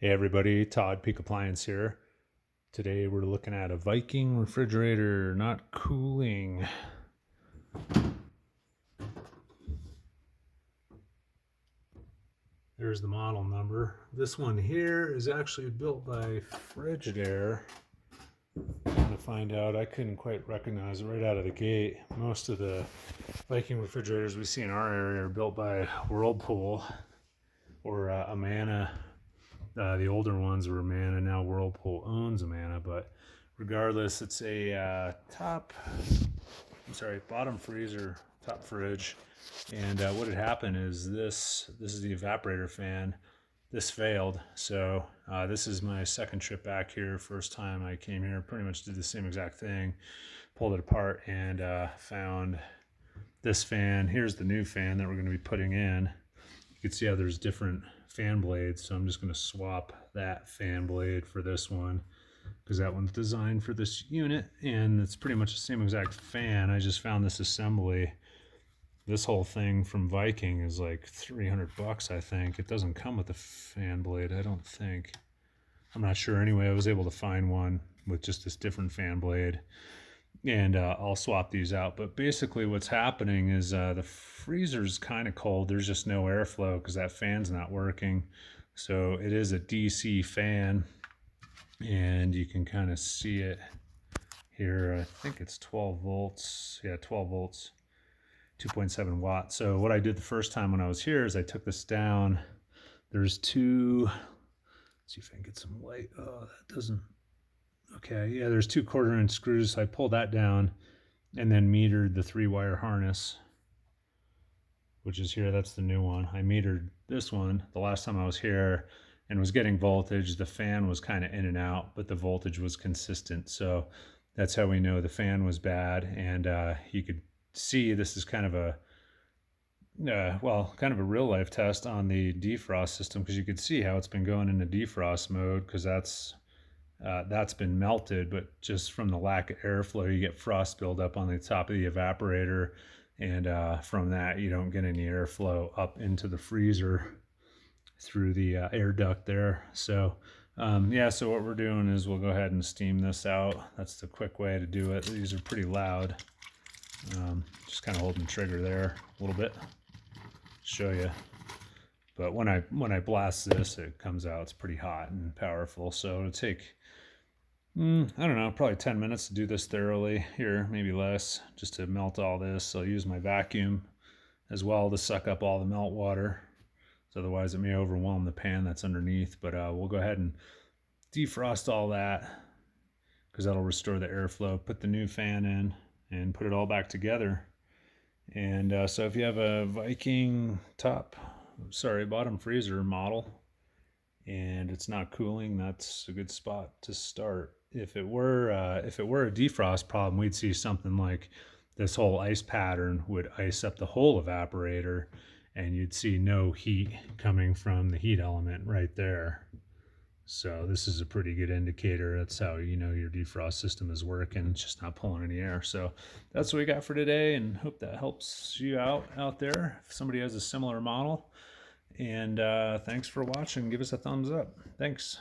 Hey everybody, Todd Peak Appliance here. Today we're looking at a Viking refrigerator, not cooling. There's the model number. This one here is actually built by Frigidaire. To find out, I couldn't quite recognize it right out of the gate. Most of the Viking refrigerators we see in our area are built by Whirlpool or Amana. The older ones were Amana. Now Whirlpool owns Amana, but regardless, it's a bottom freezer, top fridge. And what had happened is this is the evaporator fan. This failed, so this is my second trip back here. First time I came here, pretty much did the same exact thing, pulled it apart and found this fan. Here's the new fan that we're going to be putting in. You can see how there's different fan blades, so I'm just going to swap that fan blade for this one because that one's designed for this unit and it's pretty much the same exact fan. I just found this assembly. This whole thing from Viking is like 300 bucks, I think. It doesn't come with a fan blade, I don't think. I'm not sure. Anyway, I was able to find one with just this different fan blade, and I'll swap these out. But basically what's happening is the freezer's kind of cold. There's just no airflow because that fan's not working. So it is a DC fan, and you can kind of see it here. I think it's 12 volts. Yeah, 12 volts. 2.7 watts. So what I did the first time when I was here is I took this down. There's two, let's see if I can get some light. Oh, that doesn't, okay. Yeah, there's 2 1/4-inch screws. So I pulled that down and then metered the 3-wire harness, which is here. That's the new one. I metered this one the last time I was here and was getting voltage. The fan was kind of in and out, but the voltage was consistent. So that's how we know the fan was bad. And you could see this is kind of a kind of a real life test on the defrost system, because you could see how it's been going into defrost mode because that's been melted, but just from the lack of airflow you get frost buildup on the top of the evaporator, and from that you don't get any airflow up into the freezer through the air duct there. So yeah, so what we're doing is we'll go ahead and steam this out. That's the quick way to do it. These are pretty loud. Just kind of holding the trigger there a little bit, show you. But when I blast this, it comes out. It's pretty hot and powerful. So it'll take, I don't know, probably 10 minutes to do this thoroughly. Here, maybe less, just to melt all this. I'll use my vacuum as well to suck up all the melt water. So otherwise it may overwhelm the pan that's underneath. But we'll go ahead and defrost all that because that'll restore the airflow. Put the new fan in and put it all back together. And so if you have a Viking bottom freezer model and it's not cooling, that's a good spot to start. If it were a defrost problem, we'd see something like this whole ice pattern would ice up the whole evaporator, and you'd see no heat coming from the heat element right there. So this is a pretty good indicator. That's how you know your defrost system is working. It's just not pulling any air. So that's what we got for today, and hope that helps you out there if somebody has a similar model. And thanks for watching. Give us a thumbs up. Thanks.